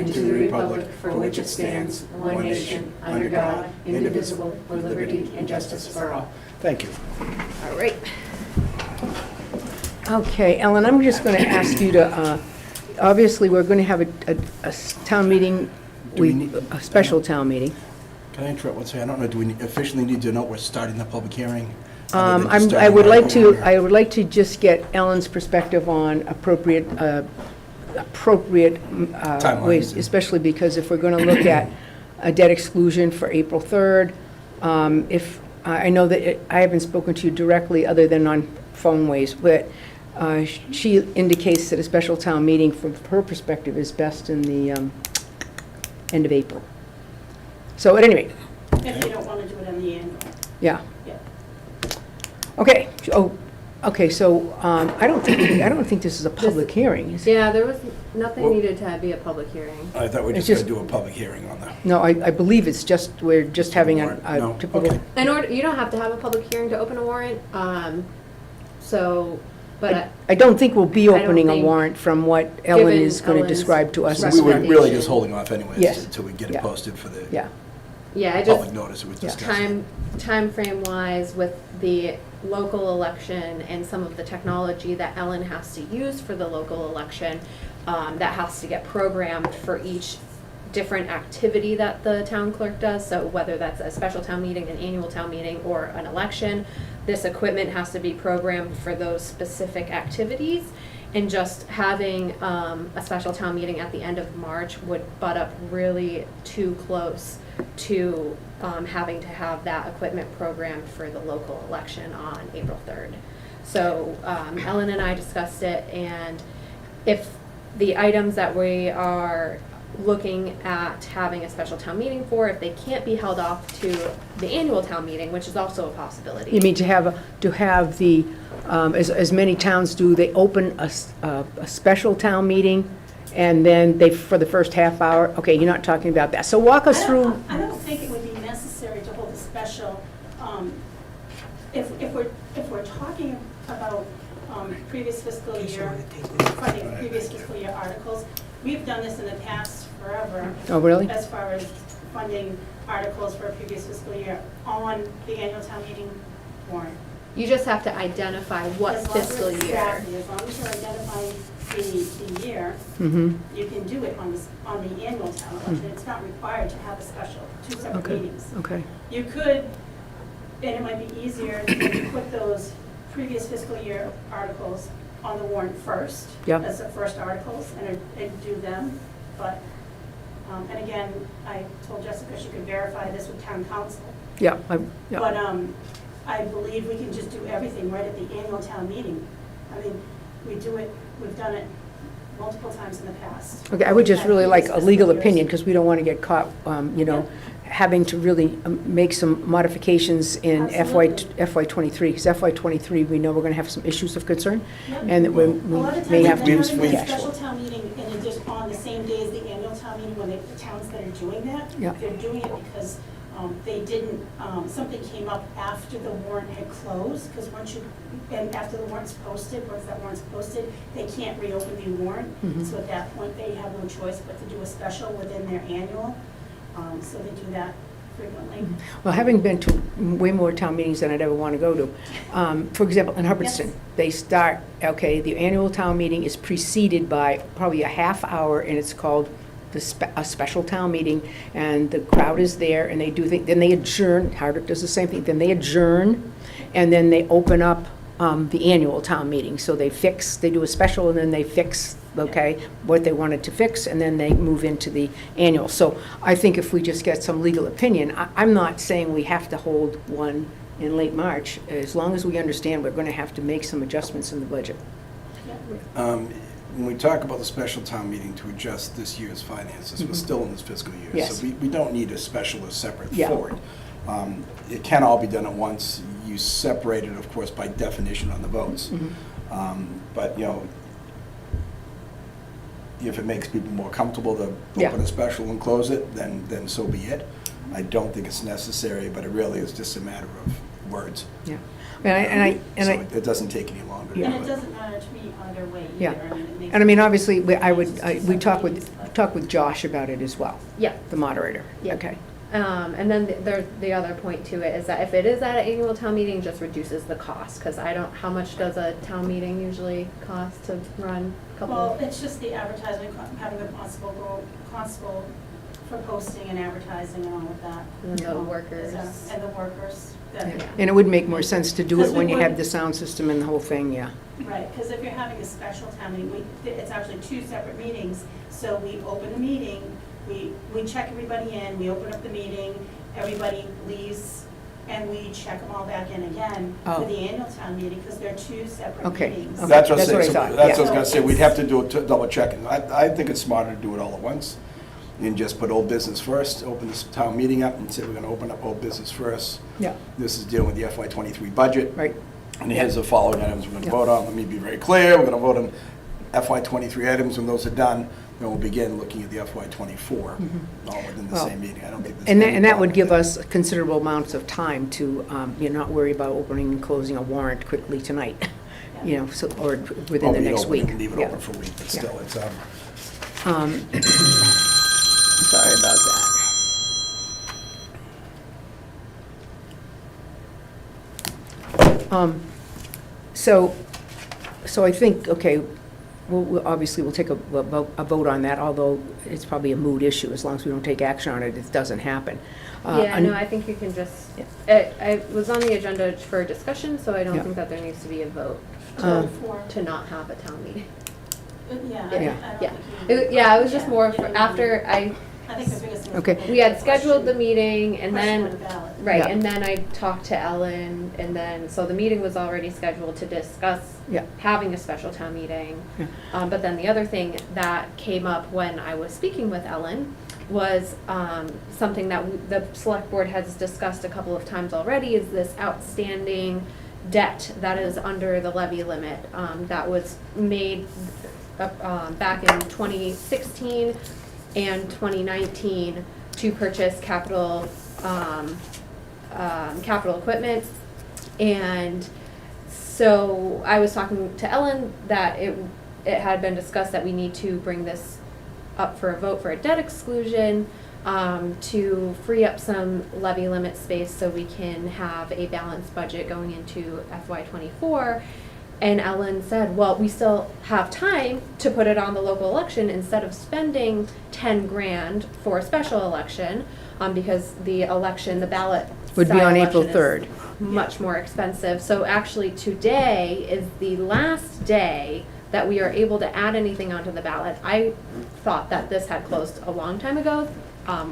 and to the republic for which it stands, one nation, under God, indivisible, with liberty and justice for all. Thank you. All right. Okay, Ellen, I'm just going to ask you to, obviously, we're going to have a town meeting, Do we need- a special town meeting. Can I interrupt one second? I don't know, do we officially need to know we're starting the public hearing? Other than just I would like starting to, the I would like to just get Ellen's perspective on appropriate ways, Timelines. especially because if we're going to look at a debt exclusion for April 3rd, if, I know that I haven't spoken to you directly other than on phone ways, but she indicates that a special town meeting from her perspective is best in the end of April. So at any rate, If you don't want to do it in the annual. yeah. Yeah. Okay, okay, so I don't think this is a public hearing. is it? Yeah, there was nothing Well- needed to be a public hearing. I thought we were It's just going just- to do a public hearing on that. No, I believe it's just, we're just having No, a typical. okay. In order, you don't have to have a public hearing to open a warrant, so, but I don't think we'll be I don't opening a think- warrant from what Ellen Given is going to Ellen's describe to us. So as we were well. really just holding off anyways Yes. until we get it Yeah. posted for the Yeah, yeah, I public just, notice it was Yeah. discussed. time frame wise with the local election and some of the technology that Ellen has to use for the local election, that has to get programmed for each different activity that the town clerk does, so whether that's a special town meeting, an annual town meeting, or an election, this equipment has to be programmed for those specific activities, and just having a special town meeting at the end of March would butt up really too close to having to have that equipment programmed for the local election on April 3rd. So Ellen and I discussed it, and if the items that we are looking at having a special town meeting for, if they can't be held off to the annual town meeting, which is also a possibility. you mean to have the, as many towns do, they open a special town meeting, and then they, for the first half hour, okay, you're not talking about that. So walk us through. I don't think it would be necessary to hold a special, if we're talking about previous fiscal year, funding previous fiscal year articles, we've done this in the past forever. Oh, really? As far as funding articles for a previous fiscal year on the annual town meeting warrant. You just have to identify what As long as- fiscal year. Exactly, as long as you're identifying the year, Mhm. you can do it on the annual town election. It's not required to have a special, two separate Okay, meetings. okay. You could, and it might be easier to put those previous fiscal year articles on the warrant first. Yeah. As the first articles and do them, but, and again, I told Jessica she could verify this with town council. Yeah, yeah. But I believe we can just do everything right at the annual town meeting. I mean, we've done it multiple times in the past. Okay, I would just At really like previous a legal fiscal years. opinion, because we don't want to get caught, having to really make some modifications in Absolutely. FY '23, because FY '23, we know we're going to have some issues of concern, Yep. and that we A lot of may times, have to they're use having free a cash special flow. town meeting and then just on the same day as the annual town meeting, when the towns that are doing that, Yeah. they're doing it because they didn't, something came up after the warrant had closed, because and after the warrant's posted, once that warrant's posted, they can't reopen the warrant. Mhm. So at that point, they have no choice but to do a special within their annual, so they do that frequently. Well, having been to way more town meetings than I'd ever want to go to, for example, in Hubbardston, Yes. they start, okay, the annual town meeting is preceded by probably a half hour, and it's called a special town meeting, and the crowd is there, and they do think, then they adjourn, Hardwick does the same thing, then they adjourn, and then they open up the annual town meeting. So they do a special, and then they fix, okay, what they wanted to fix, and then they move into the annual. So I think if we just get some legal opinion, I'm not saying we have to hold one in late March, as long as we understand we're going to have to make some adjustments in the budget. Yeah. When we talk about the special town meeting to adjust this year's finances, we're still in this fiscal year. Yes. So we don't need a special or separate Yeah. for it. It can all be done at once. You separate it, of course, by definition on the votes. But, if it makes people more comfortable to Yeah. open a special and close it, then so be it. I don't think it's necessary, but it really is just a matter of words. Yeah. And I, So it doesn't take any longer. to Yeah. And do it it. doesn't matter to me either way Yeah. either. I mean, it And I mean, obviously, we talk with Josh about it as well, Yeah. the moderator. Yeah. Okay. And then the other point to it is that if it is at an annual town meeting, it just reduces the cost, because how much does a town meeting usually cost to run? Well, it's just the advertising, having a constable for posting and advertising and all of that. And the workers. And the workers. Yeah. And it would make more sense to do it when you have the sound system and the whole thing, yeah. Right, because if you're having a special town meeting, it's actually 2 separate meetings. So we open the meeting, we check everybody in, we open up the meeting, everybody leaves, and we check them all back in again for the annual town meeting, because they're 2 separate Okay. meetings. Okay. That's what I That's what I said, thought, that's what I yeah. was gonna say, we'd have to do a double checking. I think it's smarter to do it all at once, and just put old business first, open this town meeting up, and say we're gonna open up old business first. Yeah, This is dealing with the FY '23 budget. right. And here's the following items we're going to Yeah. vote on. Let me be very clear, we're going to vote on FY '23 items. When those are done, then we'll begin looking at the FY '24, all within the Well, same meeting. I don't think there's And any that would problem give with us considerable amounts of time to, not worry about opening and closing a warrant quickly tonight, you know, so, or that. within Well, the we'd next open week. it and leave it Yeah. open for a week, but Yeah. still, it's, Sorry about that. So I think, okay, obviously we'll take a vote on that, although it's probably a moot issue. As long as we don't take action on it, it doesn't happen. Yeah, no, I think you can just, it was on the agenda for discussion, so I don't Yeah. think that there needs to be a vote to not have a town meeting. Yeah, Yeah. I don't Yeah. think you need. Yeah, it was just Yeah. more for, after I think the biggest thing is. Okay. people we had put scheduled the question- meeting, and question on then, the ballot. right, Yeah. and then I talked to Ellen, and then, so the meeting was already scheduled to discuss Yeah. having a special town meeting. Yeah. But then the other thing that came up when I was speaking with Ellen was something that the select board has discussed a couple of times already, is this outstanding debt that is under the levy limit that was made back in 2016 and 2019 to purchase capital equipment. And so I was talking to Ellen that it had been discussed that we need to bring this up for a vote for a debt exclusion to free up some levy limit space so we can have a balanced budget going into FY '24. And Ellen said, well, we still have time to put it on the local election instead of spending 10 grand for a special election, because the ballot Would be style on April election is 3rd. much more expensive. So actually today is the last day that we are able to add anything onto the ballot. I thought that this had closed a long time ago,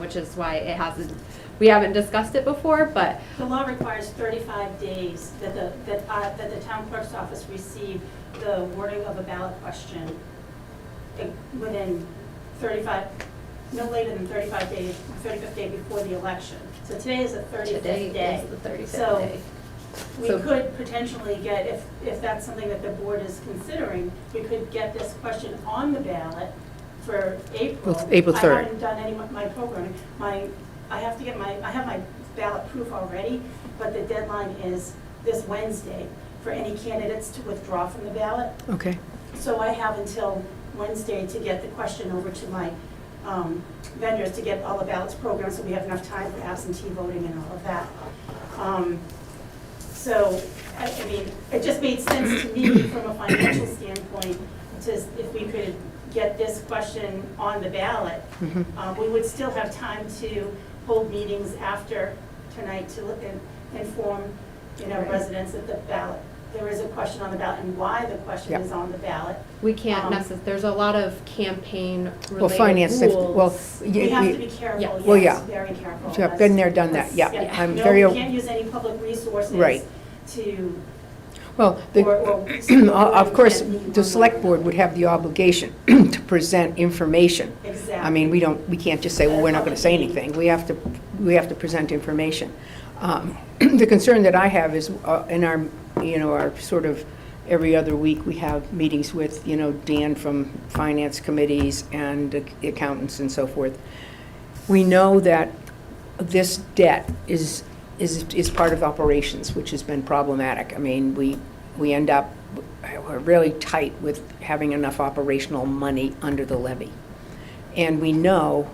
which is why we haven't discussed it before, but The law requires 35 days that the town clerk's office receive the wording of a ballot question within 35, no later than 35 days, 35th day before the election. So today is the 35th today day. is the 35th So day. we So- could potentially get, if that's something that the board is considering, we could get this question on the ballot for April. Well, April 3rd. I haven't done any of my programming. I have my ballot proof already, but the deadline is this Wednesday for any candidates to withdraw from the ballot. Okay. So I have until Wednesday to get the question over to my vendors to get all the ballots programmed, so we have enough time for absentee voting and all of that. So, I mean, it just made sense to me from a financial standpoint, if we could get this question on the ballot. We would still have time to hold meetings after tonight to look and inform, Right. residents of the ballot. There is a question on the ballot and why the question Yep. is on the ballot. We can't there's a lot of Well, campaign-related finance, rules. well, We have to be careful, Yeah. Well, yes, yeah. very careful. So I've been there, done that, yeah. Yeah. I'm No, very, we can't use any public resources Right. to, well, of course, the select board would have the obligation to present information. exactly. I mean, we can't just say, well, we're not going to say anything. We have to present information. The concern that I have is in our sort of every other week, we have meetings with, Dan from finance committees and accountants and so forth. We know that this debt is part of operations, which has been problematic. I mean, we end up we're really tight with having enough operational money under the levy. And we know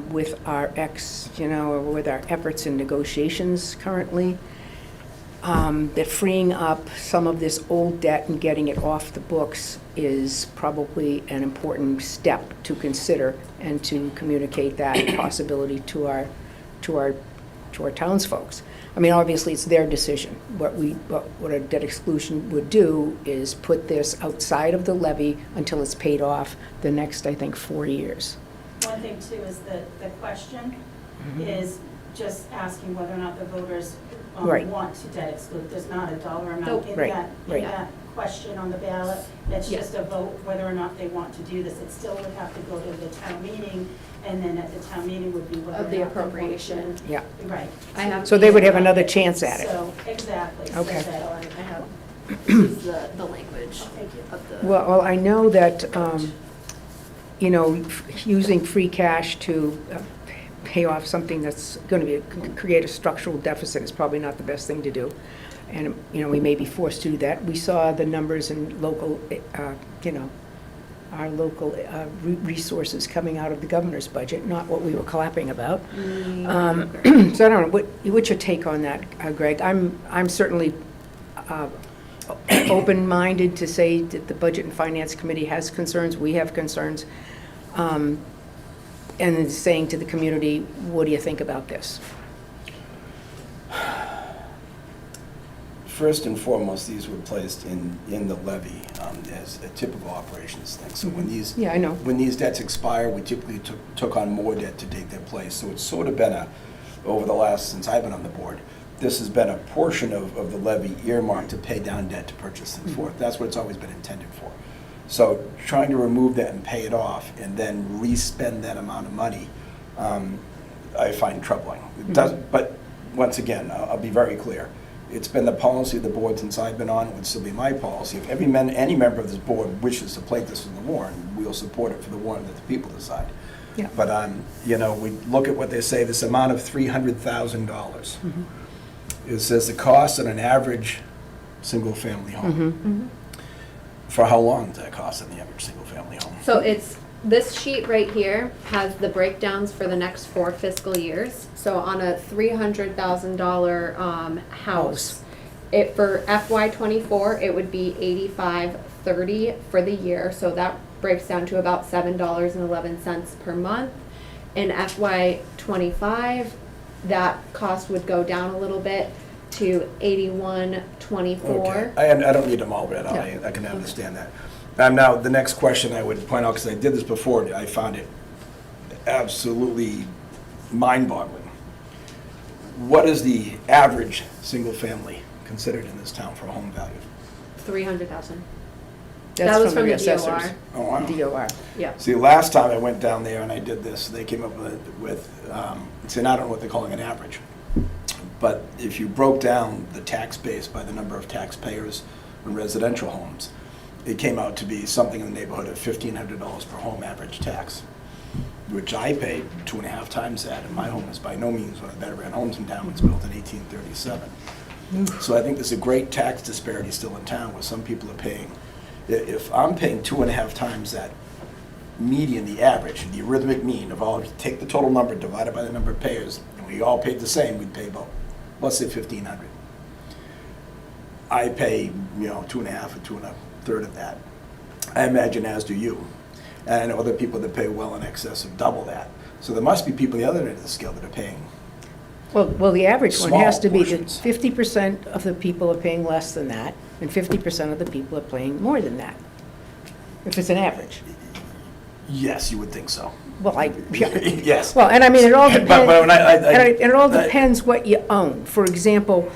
with our with our efforts in negotiations currently, that freeing up some of this old debt and getting it off the books is probably an important step to consider and to communicate that possibility to our townsfolk. I mean, obviously, it's their decision. What a debt exclusion would do is put this outside of the levy until it's paid off the next, I think, 4 years. One thing too is the question is just asking whether or not the voters Right. want to debt exclude. There's not a dollar amount Nope. in Right, that, right. in that question on the ballot. It's Yeah. just a vote whether or not they want to do this. It still would have to go to the town meeting, and then at the town meeting would be whether or Of not the they want to- appropriation. Yeah. Right. I have So they would have another chance at it. So, exactly. So Okay. that- I have used the language Thank you. of the. Well, I know that, using free cash to pay off something that's going to create a structural deficit is probably not the best thing to do. And, we may be forced to do that. We saw the numbers in local, our local resources coming out of the governor's budget, not what we were clapping about. So I don't know, what's your take on that, Greg? I'm certainly open-minded to say that the Budget and Finance Committee has concerns, we have concerns, and then saying to the community, what do you think about this? First and foremost, these were placed in the levy as a typical operations thing. So when these Yeah, I know. when these debts expire, we typically took on more debt to take their place. So it's sort of been over the last, since I've been on the board, this has been a portion of the levy earmarked to pay down debt to purchase things forth. That's what it's always been intended for. So trying to remove that and pay it off and then re-spend that amount of money, I find troubling. It does, but once again, I'll be very clear. It's been the policy of the board since I've been on, it would still be my policy. If any member of this board wishes to place this in the warrant, we'll support it for the warrant that the people decide. Yeah. But, we look at what they say, this amount of $300,000. It says the cost on an average single-family home. For how long does that cost on the average single-family home? So this sheet right here has the breakdowns for the next 4 fiscal years. So on a $300,000 house, for FY '24, it would be $85.30 for the year. So that breaks down to about $7.11 per month. In FY '25, that cost would go down a little bit to $81.24. Okay. I don't need them all read out, I can understand that. Now, the next question I would point out, because I did this before, I found it absolutely mind-boggling. What is the average single-family considered in this town for a home value? $300,000. That's That was from the assessors. DOR. Oh, wow. DOR. Yeah. See, last time I went down there and I did this, they came up with see, and I don't know what they're calling an average, but if you broke down the tax base by the number of taxpayers in residential homes, it came out to be something in the neighborhood of $1,500 per home average tax, which I paid 2.5 times that, and my home is by no means one of the better-run homes in town. It was built in 1837. So I think there's a great tax disparity still in town where some people are paying. If I'm paying 2.5 times that median, the average, the arithmetic mean of all, take the total number divided by the number of payers, and we all paid the same, we'd pay about, let's say $1,500. I pay, 2.5 or 2 1/3 of that. I imagine as do you. And I know other people that pay well in excess of double that. So there must be people on the other end of the scale that are paying. Well, the average one has to be that Small portions. 50% of the people are paying less than that, and 50% of the people are paying more than that, if it's an average. Yes, you would think so. Well, Yes. well, and I mean, it all depends, But when and it all depends what you own. For example,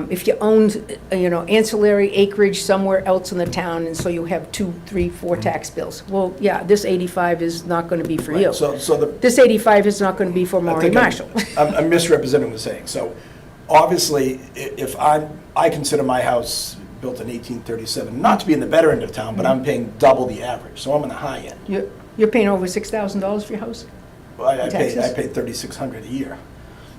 if you owned, ancillary acreage somewhere else in the town, and so you have 2, 3, 4 tax bills. Well, yeah, this 85 is not going to be for you. So the. This 85 is not going to be for I Maureen think Marshall. I'm misrepresenting what I'm saying. So obviously, if I consider my house built in 1837, not to be in the better end of town, but I'm paying double the average, so I'm in the high end. You're paying over $6,000 for your house? Well, I pay Taxes? $3,600 a year.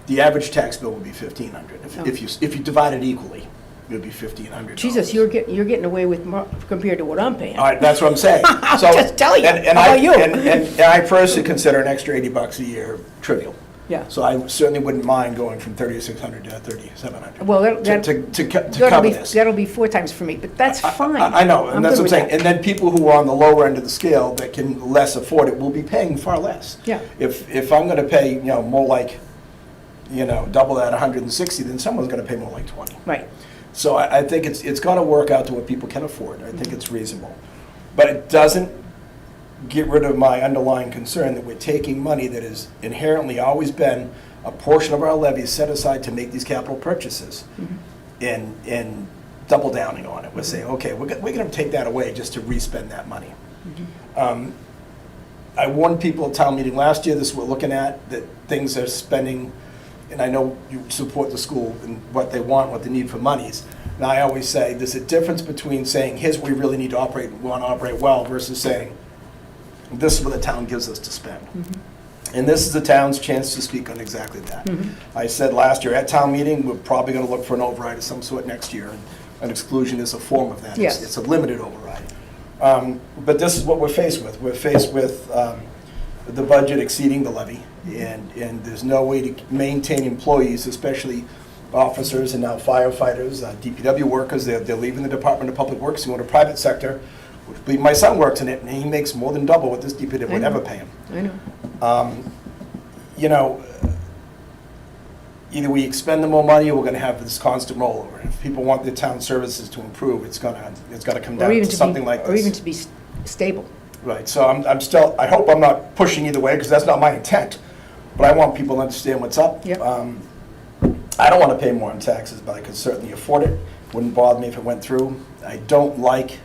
The average tax bill would be $1,500 Oh. if you divide it equally. it would be $1,500. Jesus, you're getting away with more compared to what I'm paying. All right, that's what I'm saying. So, just telling you. And How I, about you? And I personally consider an extra $80 a year trivial. Yeah. So I certainly wouldn't mind going from 3,600 to 3,700. Well, to cover this. That'll be 4 times for me, but that's fine. I know, and I'm that's good what I'm with saying. that. And then people who are on the lower end of the scale that can less afford it will be paying far less. Yeah. If I'm gonna pay, more like, double that, 160, then someone's gonna pay more like 20. Right. So I think it's gonna work out to what people can afford. I think it's reasonable. But it doesn't get rid of my underlying concern that we're taking money that has inherently always been a portion of our levy set aside to make these capital purchases and double downing on it. We're saying, okay, we're going to take that away just to re-spend that money. I warned people at town meeting last year, this we're looking at, that things are spending, and I know you support the school and what they want, what they need for monies. And I always say, there's a difference between saying, here's what we really need to operate, we want to operate well, versus saying, this is what the town gives us to spend. And this is the town's chance to speak on exactly that. I said last year at town meeting, we're probably going to look for an override of some sort next year. An exclusion is a form of that. Yes. It's a limited override. But this is what we're faced with. We're faced with the budget exceeding the levy, and there's no way to maintain employees, especially officers and now firefighters, DPW workers. They're leaving the Department of Public Works and going to private sector. My son works in it, and he makes more than double what this DPW would ever pay him. I know. Either we expend the more money, or we're going to have this constant rollover. If people want their town services to improve, it's got to come down to something like this. Or even to be stable. Right. So I'm still. I hope I'm not pushing either way, because that's not my intent. But I want people to understand what's up. Yep. I don't want to pay more in taxes, but I could certainly afford it. Wouldn't bother me if it went through. I don't like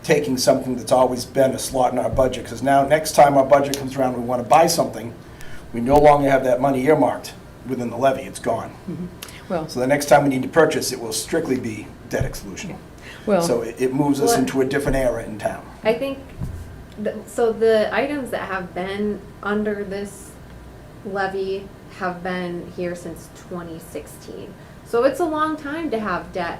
taking something that's always been a slot in our budget, because now next time our budget comes around, we want to buy something, we no longer have that money earmarked within the levy. It's gone. Well, So the next time we need to purchase, it will strictly be debt exclusion. well, So it moves us Well- into a different era in town. I think, so the items that have been under this levy have been here since 2016. So it's a long time to have debt,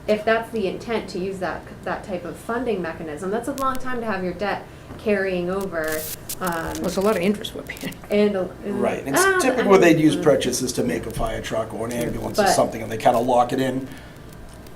if that's the intent to use that type of funding mechanism, that's a long time to have your debt carrying over. well, it's a lot of interest we're paying. Right. It's typically they'd use purchases to make a fire truck or an ambulance or But- something, and they kind of lock it in.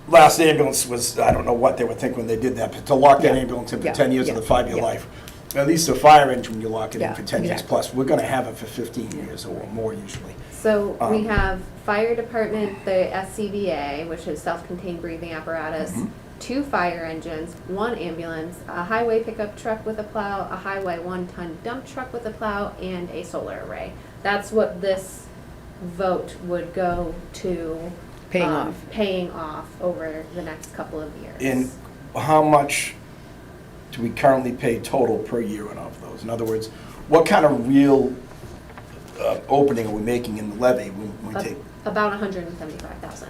Last ambulance was, I don't know what they were thinking when they did that, but to lock that Yeah. ambulance in for Yeah. 10 years of Yeah. the 5-year Yeah. life. At least a fire engine, you lock it in Yeah. for 10 years Exactly. plus. We're going to have it for 15 years or more usually. So we Um, have fire department, the SCBA, which is self-contained breathing apparatus, 2 fire engines, 1 ambulance, a highway pickup truck with a plow, a highway 1-ton dump truck with a plow, and a solar array. That's what this vote would go to. Paying off over the next couple of years. And how much do we currently pay total per year on of those? In other words, what kind of real opening are we making in the levy when we take? About 175,000.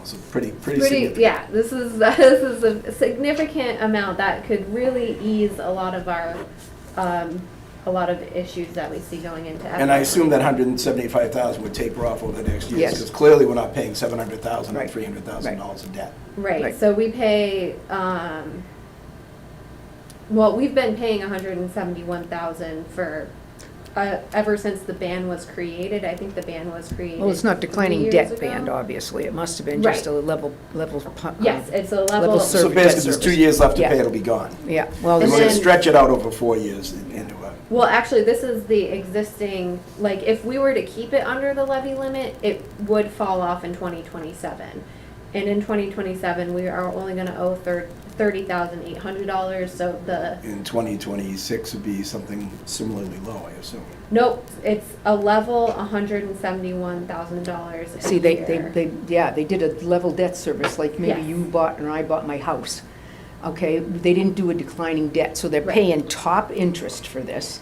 It's a pretty significant. Yeah, this is a significant amount that could really ease a lot of our, a lot of issues that we see going into. And I assume that 175,000 would taper off over the next years, Yes. because clearly we're not paying 700,000 or Right. $300,000 in debt. Right, Right. so we pay, well, we've been paying 171,000 for, ever since the ban was created. I think the ban was created. Well, it's not 3 declining years debt ago. band, obviously. It must have been just Right. a level. Yes, it's a level level. service. So basically, there's 2 years left to Yeah. pay, it'll be gone. Yeah, well, And And we're going then- to stretch it out over 4 years into a. Well, actually, this is the existing, like, if we were to keep it under the levy limit, it would fall off in 2027. And in 2027, we are only gonna owe $30,800, so In 2026 would be something similarly low, I assume. nope, it's a level $171,000 a see, year. they did a level debt service, like maybe Yes. you bought and I bought my house. Okay, they didn't do a declining debt, so they're Right. paying top interest for this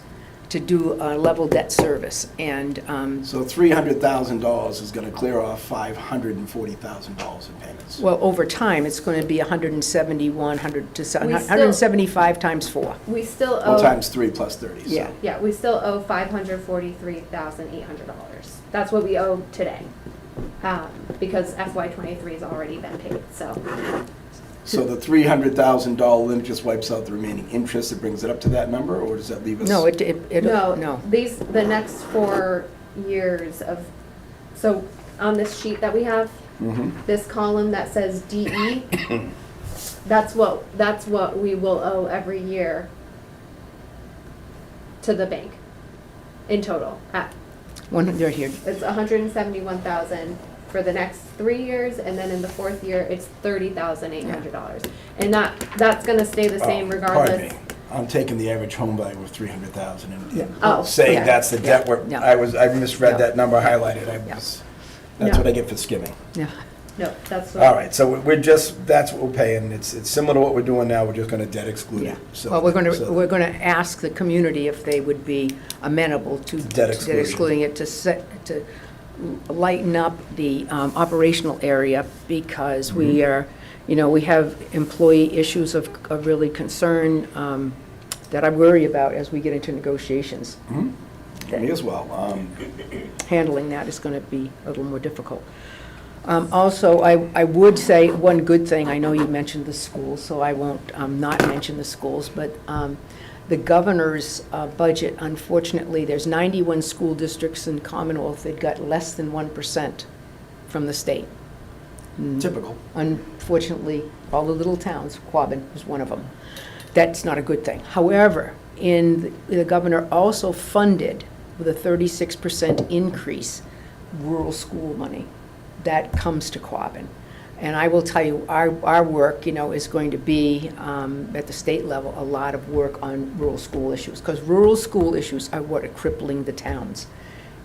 to do a level debt service. And, So $300,000 is going to clear off $540,000 in payments. well, over time, it's going to be 171, 100 to, We still- 175 times 4. We still Well, owe, times 3 plus 30. so- Yeah. yeah, we still owe $543,800. That's what we owe today. because FY '23 has already been paid, so. So the $300,000 limit just wipes out the remaining interest, it brings it up to that number, or does that leave us? No, no. No, the next 4 years of, so on this sheet that we have, Mhm. this column that says DE, that's what we will owe every year to the bank in total. They're here. It's 171,000 for the next 3 years, and then in the 4th year, it's $30,800. And that's gonna stay the same Oh, regardless. Pardon me, I'm taking the average home value of 300,000 Yeah. and Oh, saying yeah, that's the debt where, yeah. I misread No. that number highlighted, Yeah. that's No. what I get for skimming. Yeah. No, that's what. All right, so that's what we're paying, it's similar to what we're doing now, we're just gonna debt exclude Yeah. it. So- Well, so- we're gonna ask the community if they would be amenable to Debt exclusion. excluding it to lighten up the operational area, because we are, we have employee issues of really concern that I worry about as we get into negotiations. Mhm. Me as well. Handling that is going to be a little more difficult. Also, I would say one good thing, I know you mentioned the schools, so I won't not mention the schools, but the governor's budget, unfortunately, there's 91 school districts in Commonwealth that got less than 1% from the state. Typical. Unfortunately, all the little towns, Quabbin was one of them. That's not a good thing. However, the governor also funded, with a 36% increase, rural school money. That comes to Quabbin. And I will tell you, our work, is going to be, at the state level, a lot of work on rural school issues, because rural school issues are what are crippling the towns.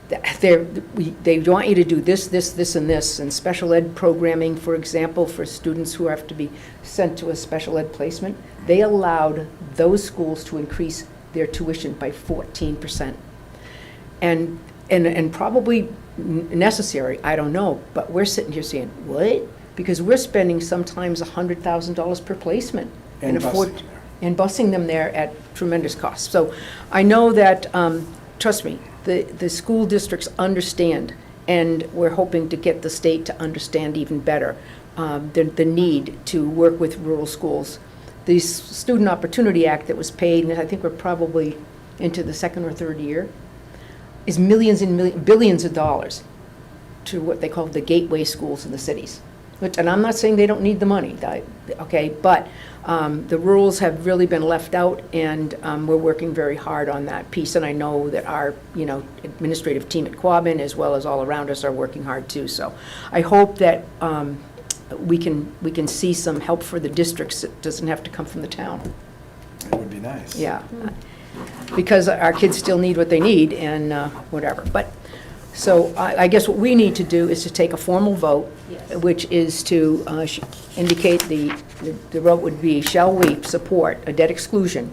They want you to do this, and this, and special ed programming, for example, for students who have to be sent to a special ed placement. They allowed those schools to increase their tuition by 14%. And probably necessary, I don't know, but we're sitting here saying, what? Because we're spending sometimes $100,000 per placement. And afford- busing there. And busing them there at tremendous cost. So I know that, trust me, the school districts understand, and we're hoping to get the state to understand even better the need to work with rural schools. The Student Opportunity Act that was paid, and I think we're probably into the second or third year, is millions and billions of dollars to what they call the gateway schools in the cities. And I'm not saying they don't need the money, okay, but the rules have really been left out, and we're working very hard on that piece. And I know that our, administrative team at Quabbin, as well as all around us, are working hard too. So I hope that we can see some help for the districts. It doesn't have to come from the town. It would be nice. Yeah, because our kids still need what they need and whatever. But, so I guess what we need to do is to take a formal vote, Yes. which is to indicate the vote would be, shall we support a debt exclusion?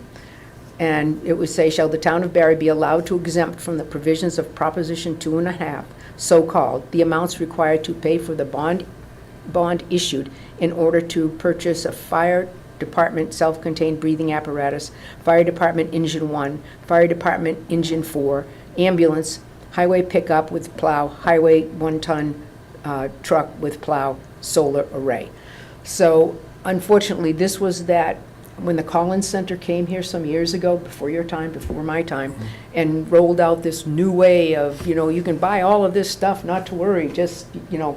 And it would say, shall the town of Barre be allowed to exempt from the provisions of Proposition 2.5, so-called, the amounts required to pay for the bond issued in order to purchase a fire department self-contained breathing apparatus, fire department engine 1, fire department engine 4, ambulance, highway pickup with plow, highway 1-ton truck with plow, solar array. So unfortunately, this was that, when the Collins Center came here some years ago, before your time, before my time, and rolled out this new way of, you can buy all of this stuff, not to worry, just, Yeah.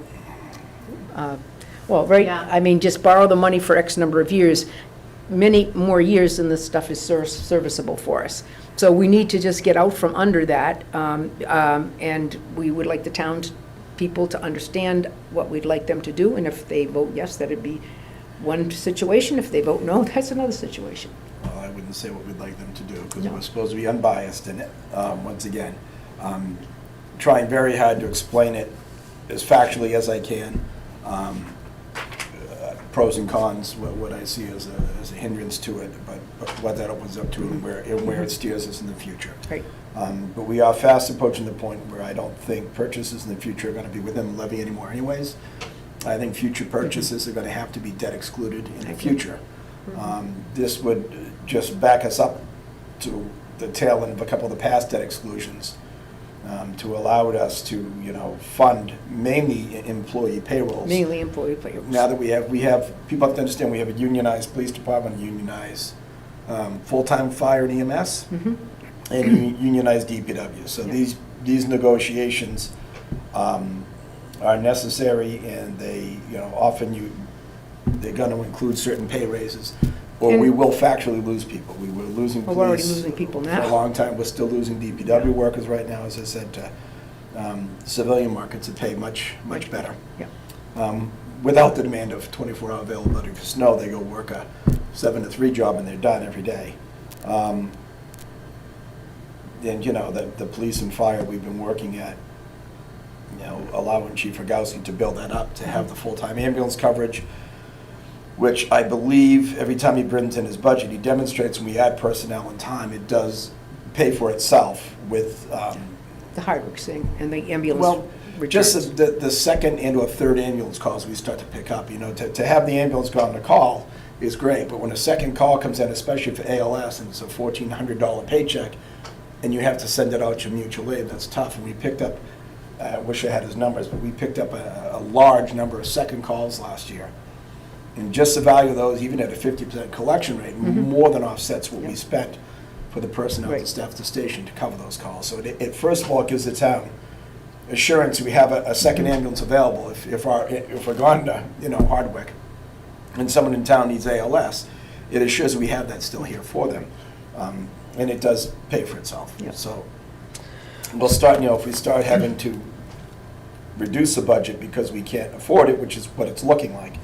I mean, just borrow the money for X number of years, many more years than this stuff is serviceable for us. So we need to just get out from under that, and we would like the townspeople to understand what we'd like them to do, and if they vote yes, that'd be one situation. If they vote no, that's another situation. Well, I wouldn't say what we'd like them to do, because No. we're supposed to be unbiased in it. Once again, trying very hard to explain it as factually as I can. Pros and cons, what I see as a hindrance to it, but what that opens up to and where it steers us in the future. Right. But we are fast approaching the point where I don't think purchases in the future are going to be within the levy anymore anyways. I think future purchases are going to have to be debt excluded in the future. This would just back us up to the tail end of a couple of the past debt exclusions. to allow us to, you know, fund mainly employee payrolls. Mainly employee payrolls. Now that we have, people have to understand, we have a unionized police department, unionized full-time fire and EMS, Mhm. and unionized DPW. So Yeah. these negotiations are necessary, and they, you know, often they're going to include certain pay raises, or we And- will factually lose people. We were losing police. We're already losing people For a now. long time. We're still losing DPW workers right now, as I said, to civilian markets that pay much better. Yeah. Without the demand of 24-hour availability for snow, they go work a 7 to 3 job and they're done every day. And, you know, the police and fire, we've been working at, you know, allowing Chief Rogowski to build that up, to have the full-time ambulance coverage, which I believe every time he brings in his budget, he demonstrates when we add personnel and time, it does pay for itself with, The Hardwick thing and the ambulance well, returns. just the second and or third ambulance calls we start to pick up. You know, to have the ambulance go on the call is great, but when a second call comes in, especially for ALS, and it's a $1,400 paycheck, and you have to send it out to mutual aid, that's tough. And we picked up, I wish I had his numbers, but we picked up a large number of second calls last year. And just the value of those, even at a 50% collection rate, Mhm. more than offsets what Yeah. we spent for the personnel to Right. staff the station to cover those calls. So it first of all gives the town assurance we have a second ambulance available if we're gone to, you know, Hardwick, and someone in town needs ALS, it assures we have that still here for them. And it does pay for itself. Yeah. So we'll start, you know, if we start having to reduce the budget because we can't afford it, which is what it's looking like,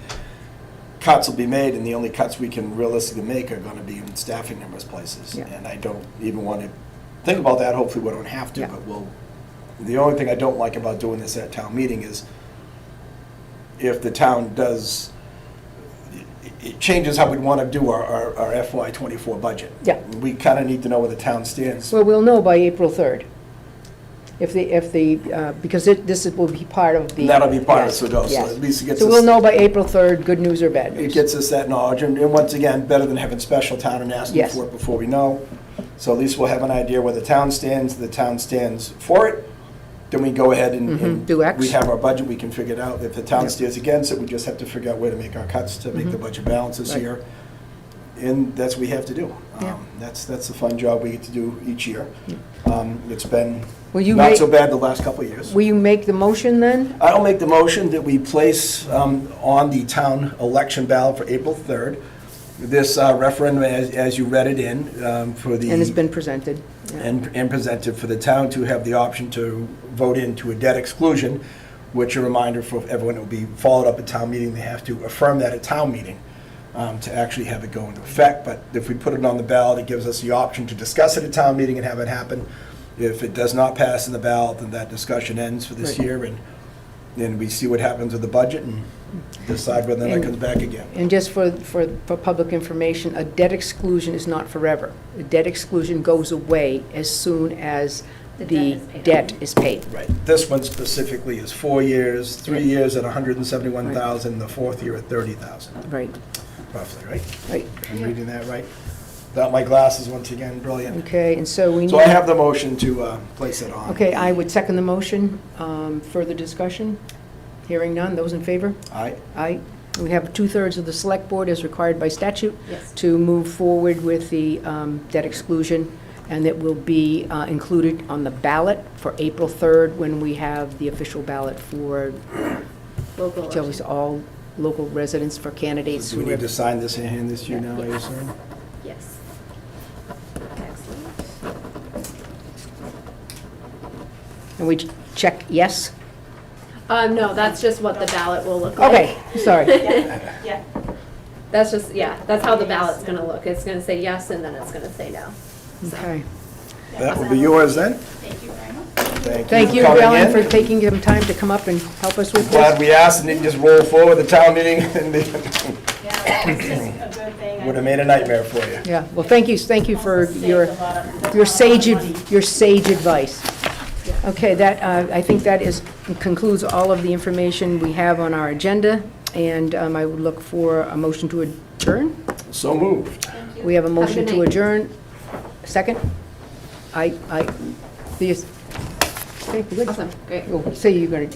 cuts will be made, and the only cuts we can realistically make are going to be in staffing numbers places. Yeah. And I don't even want to think about that. Hopefully we don't have to, Yeah. but the only thing I don't like about doing this at town meeting is if the town does, it changes how we'd want to do our FY '24 budget. Yeah. We kind of need to know where the town stands. Well, we'll know by April 3rd. Because this will be part of the. That'll be part of it, yes, so it goes, so yes. at least it gets So us. we'll know by April 3rd, good news or bad It news. gets us that knowledge, and once again, better than having special town and asking Yes. for it before we know. So at least we'll have an idea where the town stands for it, then we go ahead and Do X. we have our budget, we can figure it out. If the town Yep. stands against it, we just have to figure out where to make our cuts to make the budget balance this Right. year. And that's what we have to do. Yeah. That's the fun job we get to do each year. It's been Will you not make- so bad the last couple of years. Will you make the motion then? I'll make the motion that we place on the town election ballot for April 3rd, this referendum, as you read it in, for the... And it's been presented. Yeah. And presented for the town to have the option to vote into a debt exclusion, which a reminder for everyone, it will be followed up at town meeting. They have to affirm that at town meeting to actually have it go into effect. But if we put it on the ballot, it gives us the option to discuss it at town meeting and have it happen. If it does not pass in the ballot, then that discussion ends for this Right. year, and then we see what happens with the budget and decide whether that And- comes back again. And just for public information, a debt exclusion is not forever. A debt exclusion goes away as soon as The the debt is paid debt off. is paid. Right. This one specifically is 4 years, 3 Right. years at 171,000, the fourth year at 30,000, Right, roughly, right? right. I'm reading that right? Without my glasses, once again, brilliant. Okay, and so we need... So I have the motion to place it on. Okay, I would second the motion. Further discussion? Hearing none, those in favor? Aye. Aye. We have 2/3 of the select board as required by statute Yes. to move forward with the debt exclusion, and it will be included on the ballot for April 3rd when we have the official ballot for Local till election. all local residents for candidates Do who we need have... to sign this and hand this to you now, I assume? Yes. Excellent. And we check yes? No, that's just what the ballot will look like. Okay, sorry. Yeah, yeah. That's just, yeah, that's how the ballot's gonna look. It's gonna say yes, and then it's gonna say no. So, Okay. That will be yours then? Thank you very much. Thank you, coming Ellen, in. for taking some time to come up and help us with Glad this. we asked and didn't just roll forward the town meeting and Yeah, it's just a good thing. would have made a nightmare for you. Yeah, well, thank you for Saved your... a lot of- Your sage, money. your sage advice. Okay, that, I think that concludes all of the information we have on our agenda, and I would look for a motion to adjourn. So moved. Thank you. We have a a motion good to night. adjourn. Second? These, Okay, good. Awesome, great. Well, say you're gonna